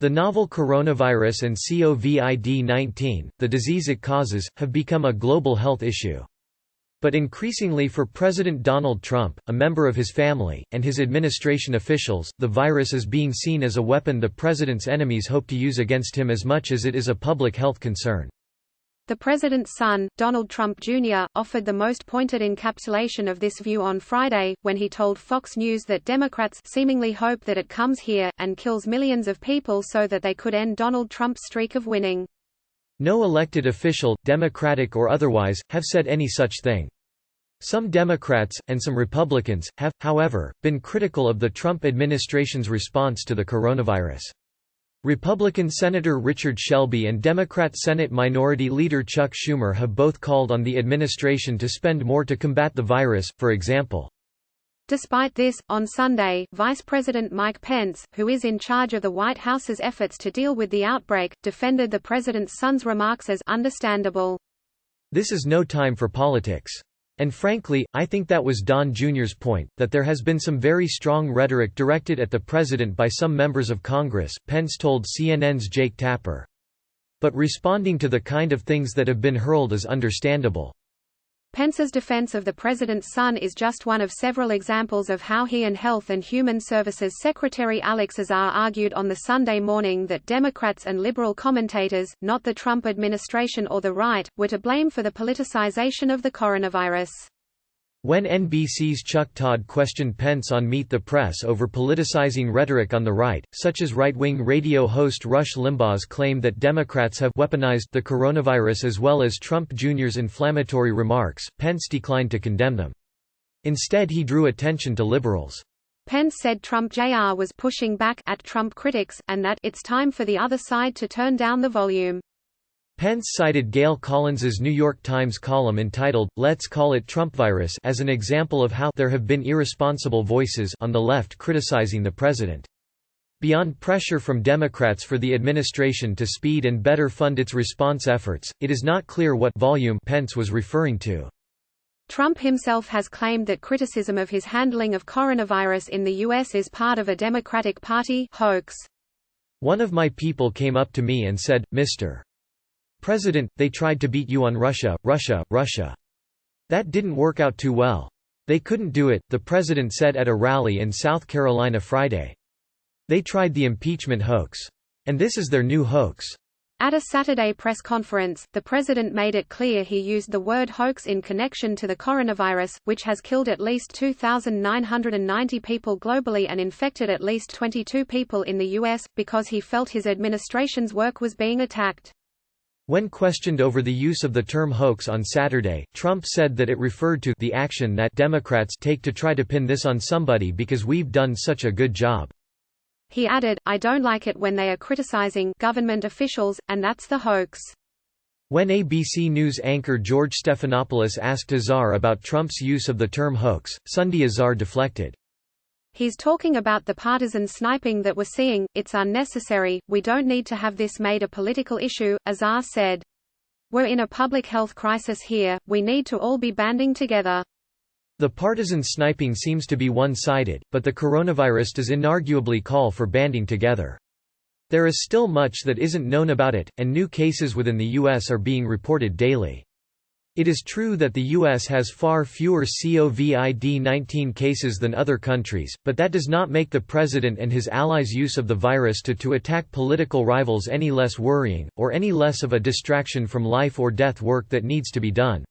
The novel coronavirus and COVID-19, the disease it causes, have become a global health issue. But increasingly for President Donald Trump, a member of his family, and his administration officials, the virus is being seen as a weapon the president's enemies hope to use against him as much as it is a public health concern. The president's son, Donald Trump Jr., offered the most pointed encapsulation of this view on Friday, when he told Fox News that Democrats seemingly hope that it comes here, and kills millions of people so that they could end Donald Trump's streak of winning. No elected official, Democratic or otherwise, have said any such thing. Some Democrats, and some Republicans, have, however, been critical of the Trump administration's response to the coronavirus. Republican Senator Richard Shelby and Democrat Senate Minority Leader Chuck Schumer have both called on the administration to spend more to combat the virus, for example. Despite this, on Sunday, Vice President Mike Pence, who is in charge of the White House's efforts to deal with the outbreak, defended the president's son's remarks as understandable. This is no time for politics. And frankly, I think that was Don Jr.'s point, that there has been some very strong rhetoric directed at the president by some members of Congress, Pence told CNN's Jake Tapper. But responding to the kind of things that have been hurled is understandable. Pence's defense of the president's son is just one of several examples of how he and Health and Human Services Secretary Alex Azar argued on the Sunday morning that Democrats and liberal commentators, not the Trump administration or the right, were to blame for the politicization of the coronavirus. When NBC's Chuck Todd questioned Pence on Meet the Press over politicizing rhetoric on the right, such as right-wing radio host Rush Limbaugh's claim that Democrats have weaponized the coronavirus as well as Trump Jr.'s inflammatory remarks, Pence declined to condemn them. Instead he drew attention to liberals. Pence said Trump Jr. was pushing back at Trump critics, and that it's time for the other side to turn down the volume. Pence cited Gail Collins's New York Times column entitled, "Let's Call It Trumpvirus" as an example of how there have been irresponsible voices on the left criticizing the president. Beyond pressure from Democrats for the administration to speed and better fund its response efforts, it is not clear what volume Pence was referring to. Trump himself has claimed that criticism of his handling of coronavirus in the U.S. is part of a Democratic Party hoax. One of my people came up to me and said, "Mr. President, they tried to beat you on Russia, Russia, Russia. That didn't work out too well. They couldn't do it," the president said at a rally in South Carolina Friday. "They tried the impeachment hoax. And this is their new hoax." At a Saturday press conference, the president made it clear he used the word hoax in connection to the coronavirus, which has killed at least 2,990 people globally and infected at least 22 people in the U.S., because he felt his administration's work was being attacked. When questioned over the use of the term hoax on Saturday, Trump said that it referred to the action that Democrats take to try to pin this on somebody because we've done such a good job. He added, "I don't like it when they are criticizing government officials, and that's the hoax." When ABC News anchor George Stephanopoulos asked Azar about Trump's use of the term hoax, Sunday Azar deflected. "He's talking about the partisan sniping that we're seeing, it's unnecessary, we don't need to have this made a political issue," Azar said. "We're in a public health crisis here, we need to all be banding together." The partisan sniping seems to be one-sided, but the coronavirus does inarguably call for banding together. There is still much that isn't known about it, and new cases within the U.S. are being reported daily. It is true that the U.S. has far fewer COVID-19 cases than other countries, but that does not make the president and his allies' use of the virus to attack political rivals any less worrying, or any less of a distraction from life or death work that needs to be done.